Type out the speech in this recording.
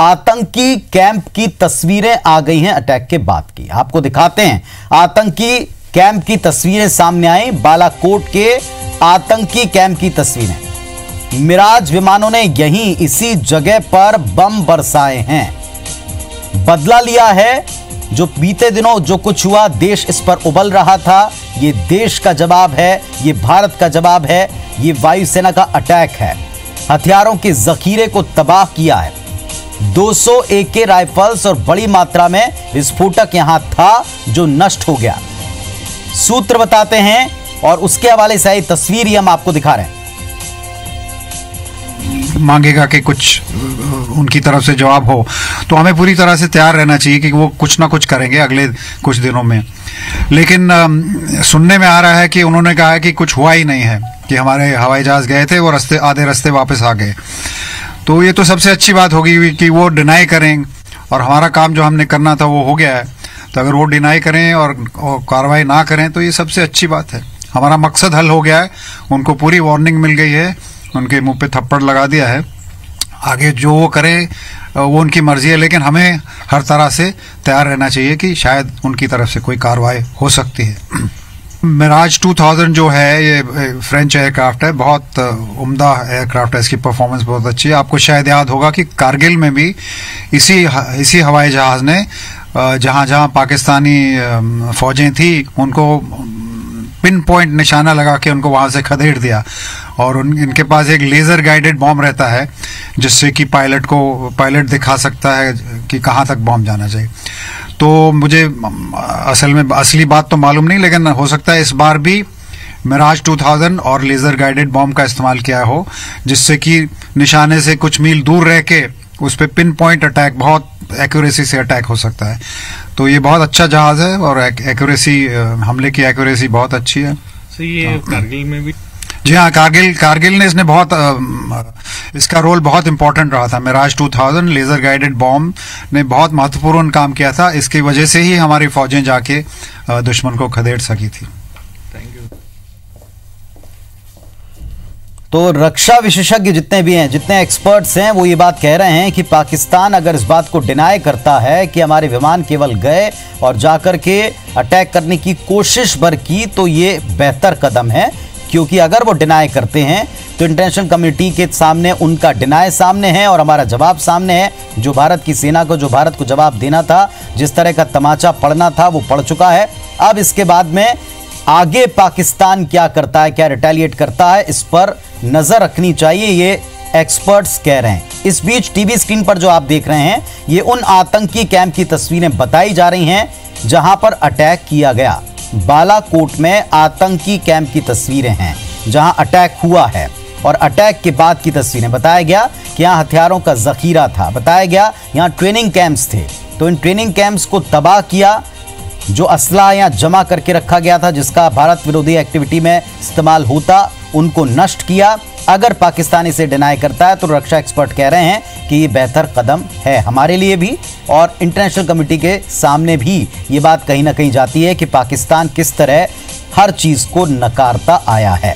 आतंकी कैंप की तस्वीरें आ गई हैं अटैक के बाद की। आपको दिखाते हैं आतंकी कैंप की तस्वीरें सामने आई। बालाकोट के आतंकी कैंप की तस्वीरें। मिराज विमानों ने यहीं इसी जगह पर बम बरसाए हैं। बदला लिया है जो बीते दिनों जो कुछ हुआ, देश इस पर उबल रहा था। ये देश का जवाब है, ये भारत का जवाब है, ये वायुसेना का अटैक है। हथियारों के जखीरे को तबाह किया है। 200 AK राइफल्स और बड़ी मात्रा में विस्फोटक यहां था जो नष्ट हो गया। सूत्र बताते हैं और उसके हवाले से आई तस्वीर ही हम आपको दिखा रहे हैं। मांगेगा कि कुछ उनकी तरफ से जवाब हो, तो हमें पूरी तरह से तैयार रहना चाहिए कि वो कुछ ना कुछ करेंगे अगले कुछ दिनों में। लेकिन सुनने में आ रहा है कि उन्होंने कहा है कि कुछ हुआ ही नहीं है, कि हमारे हवाई जहाज गए थे वो आधे रास्ते वापस आ गए। तो ये तो सबसे अच्छी बात होगी कि वो डिनाई करें और हमारा काम जो हमने करना था वो हो गया है। तो अगर वो डिनाई करें और कार्रवाई ना करें तो ये सबसे अच्छी बात है। हमारा मकसद हल हो गया है, उनको पूरी वार्निंग मिल गई है, उनके मुंह पे थप्पड़ लगा दिया है। आगे जो वो करें वो उनकी मर्जी है, लेकिन हमें हर तरह से तैयार रहना चाहिए कि शायद उनकी तरफ से कोई कार्रवाई हो सकती है। मिराज 2000 जो है ये फ्रेंच एयरक्राफ्ट है, बहुत उम्दा एयरक्राफ्ट है, इसकी परफॉर्मेंस बहुत अच्छी है। आपको शायद याद होगा कि कारगिल में भी इसी हवाई जहाज ने जहां जहां पाकिस्तानी फौजें थी उनको पिन पॉइंट निशाना लगा के उनको वहां से खदेड़ दिया। और इनके पास एक लेजर गाइडेड बॉम्ब रहता है जिससे कि पायलट दिखा सकता है कि कहां तक बॉम्ब जाना चाहिए। तो मुझे असल में असली बात तो मालूम नहीं, लेकिन हो सकता है इस बार भी मिराज 2000 और लेजर गाइडेड बॉम्ब का इस्तेमाल किया हो, जिससे कि निशाने से कुछ मील दूर रह के उस पर पिन पॉइंट अटैक, बहुत एक्यूरेसी से अटैक हो सकता है। तो ये बहुत अच्छा जहाज है और एक्यूरेसी, हमले की एक्यूरेसी बहुत अच्छी है। तो ये कारगिल में भी, जी हाँ, कारगिल ने इसने बहुत इसका रोल बहुत इंपॉर्टेंट रहा था। मिराज 2000 लेजर गाइडेड बॉम्ब ने बहुत महत्वपूर्ण काम किया था। इसकी वजह से ही हमारी फौजें जाके दुश्मन को खदेड़ सकी थी। Thank you. तो रक्षा विशेषज्ञ जितने भी हैं, जितने एक्सपर्ट्स हैं, वो ये बात कह रहे हैं कि पाकिस्तान अगर इस बात को डिनाई करता है कि हमारे विमान केवल गए और जाकर के अटैक करने की कोशिश भर की, तो ये बेहतर कदम है। क्योंकि अगर वो डिनाई करते हैं तो इंटरनेशनल कम्युनिटी के सामने उनका डिनाई सामने है और हमारा जवाब सामने है। जो भारत की सेना को, जो भारत को जवाब देना था, जिस तरह का तमाचा पड़ना था वो पड़ चुका है। अब इसके बाद में आगे पाकिस्तान क्या करता है, क्या रिटेलिएट करता है, इस पर नजर रखनी चाहिए, ये एक्सपर्ट्स कह रहे हैं। इस बीच टीवी स्क्रीन पर जो आप देख रहे हैं, ये उन आतंकी कैंप की तस्वीरें बताई जा रही हैं जहां पर अटैक किया गया। बालाकोट में आतंकी कैंप की तस्वीरें हैं जहां अटैक हुआ है और अटैक के बाद की तस्वीरें। बताया गया कि यहां हथियारों का जखीरा था, बताया गया यहां ट्रेनिंग कैंप्स थे। तो इन ट्रेनिंग कैंप्स को तबाह किया, जो असला यहां जमा करके रखा गया था जिसका भारत विरोधी एक्टिविटी में इस्तेमाल होता, उनको नष्ट किया। अगर पाकिस्तान इसे डिनाई करता है तो रक्षा एक्सपर्ट कह रहे हैं कि ये बेहतर कदम है हमारे लिए भी और इंटरनेशनल कम्युनिटी के सामने भी। ये बात कहीं ना कहीं जाती है कि पाकिस्तान किस तरह हर चीज़ को नकारता आया है।